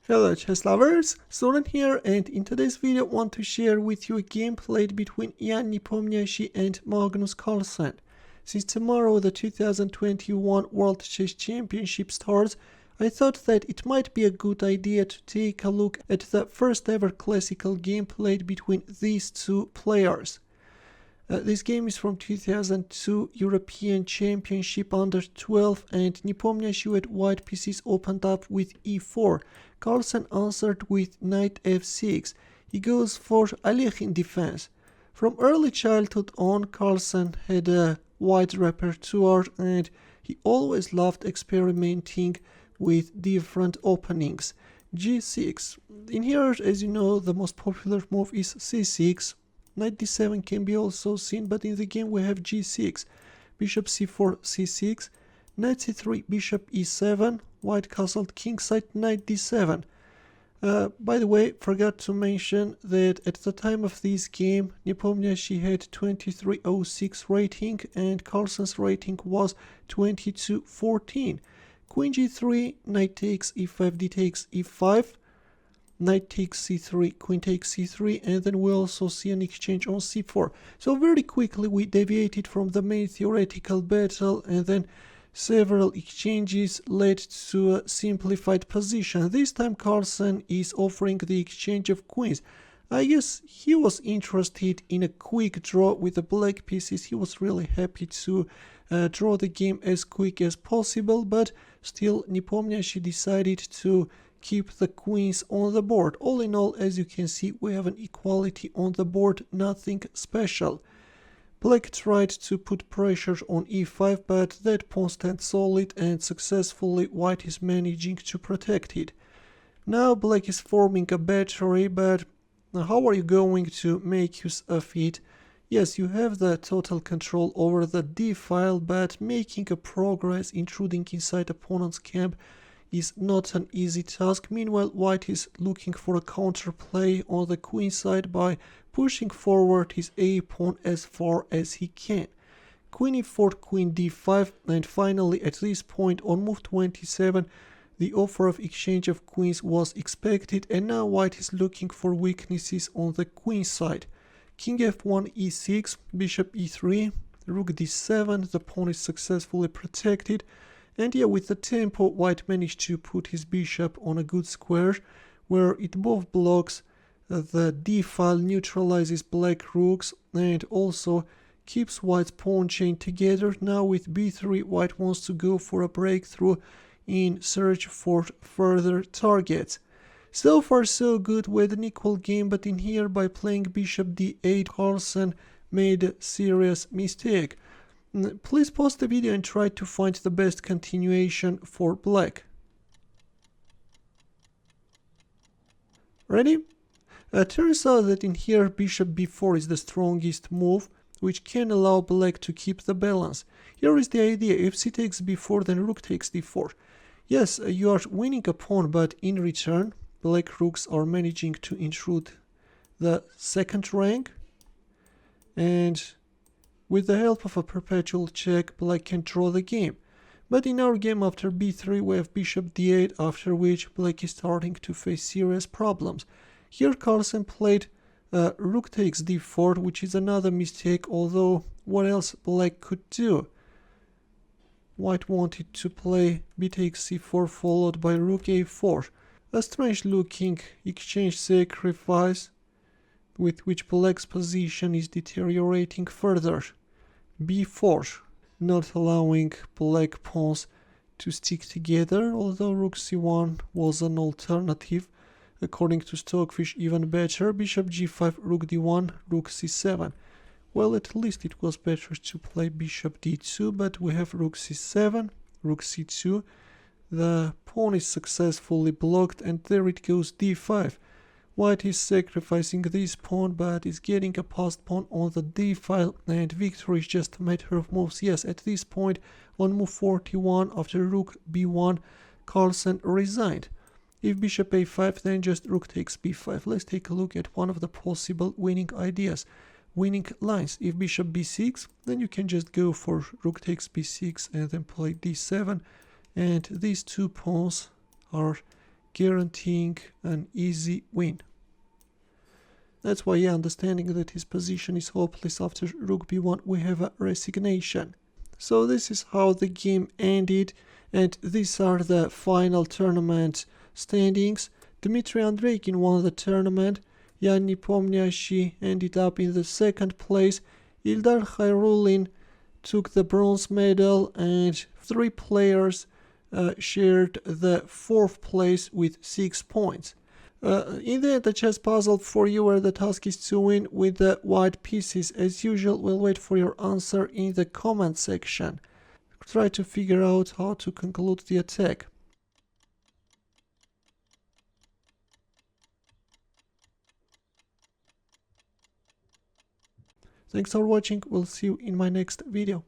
Hello chess lovers, Soren here, and in today's video I want to share with you a game played between Jan Nepomniachtchi and Magnus Carlsen. Since tomorrow the 2021 World Chess Championship starts, I thought that it might be a good idea to take a look at the first ever classical game played between these two players. This game is from 2002 European Championship under 12, and Nepomniachtchi with white pieces opened up with e4. Carlsen answered with knight f6. He goes for Alekhine defense. From early childhood on, Carlsen had a wide repertoire and he always loved experimenting with different openings. g6. In here, as you know, the most popular move is c6. Knight d7 can be also seen, but in the game we have g6, bishop c4, c6, knight c3, bishop e7, white castled kingside, knight d7. By the way, forgot to mention that at the time of this game, Nepomniachtchi had 2306 rating and Carlsen's rating was 2214. Queen g3, knight takes e5, d takes e5, knight takes c3, queen takes c3, and then we also see an exchange on c4. So very quickly we deviated from the main theoretical battle, and then several exchanges led to a simplified position. This time Carlsen is offering the exchange of queens. I guess he was interested in a quick draw with the black pieces. He was really happy to draw the game as quick as possible, but still Nepomniachtchi decided to keep the queens on the board. All in all, as you can see, we have an equality on the board, nothing special. Black tried to put pressure on e5, but that pawn stands solid and successfully white is managing to protect it. Now black is forming a battery, but how are you going to make use of it? Yes, you have the total control over the d file, but making a progress, intruding inside opponent's camp, is not an easy task. Meanwhile, white is looking for a counterplay on the queen side by pushing forward his a pawn as far as he can. Queen e4, queen d5, and finally at this point on move 27 the offer of exchange of queens was expected, and now white is looking for weaknesses on the queen side. King f1 e6, bishop e3, rook d7, the pawn is successfully protected. And yeah, with the tempo, white managed to put his bishop on a good square, where it both blocks the d file, neutralizes black rooks, and also keeps white's pawn chain together. Now with b3, white wants to go for a breakthrough in search for further targets. So far so good, with an equal game, but in here by playing bishop d8, Carlsen made a serious mistake. Please pause the video and try to find the best continuation for black. Ready? Turns out that in here bishop b4 is the strongest move, which can allow black to keep the balance. Here is the idea: if c takes b4, then rook takes d4. Yes, you are winning a pawn, but in return black rooks are managing to intrude the second rank, and with the help of a perpetual check, black can draw the game. But in our game after b3 we have bishop d8, after which black is starting to face serious problems. Here Carlsen played rook takes d4, which is another mistake, although what else black could do? White wanted to play b takes c4 followed by rook a4. A strange looking exchange sacrifice with which black's position is deteriorating further. b4, not allowing black pawns to stick together, although rook c1 was an alternative. According to Stockfish, even better. Bishop g5, rook d1, rook c7. Well, at least it was better to play bishop d2, but we have rook c7, rook c2. The pawn is successfully blocked, and there it goes d5. White is sacrificing this pawn, but is getting a passed pawn on the d file, and victory is just a matter of moves. Yes, at this point, on move 41, after rook b1, Carlsen resigned. If bishop a5, then just rook takes b5. Let's take a look at one of the possible winning ideas, winning lines. If bishop b6, then you can just go for rook takes b6 and then play d7, and these two pawns are guaranteeing an easy win. That's why, understanding that his position is hopeless after rook b1, we have a resignation. So this is how the game ended, and these are the final tournament standings. Dmitry Andreikhin won the tournament, Jan Nepomniachtchi ended up in the second place, Ildar Khairulin took the bronze medal, and 3 players shared the 4th place with 6 points. In the end, the chess puzzle for you where the task is to win with the white pieces. As usual, we'll wait for your answer in the comment section. Try to figure out how to conclude the attack. Thanks for watching, we'll see you in my next video.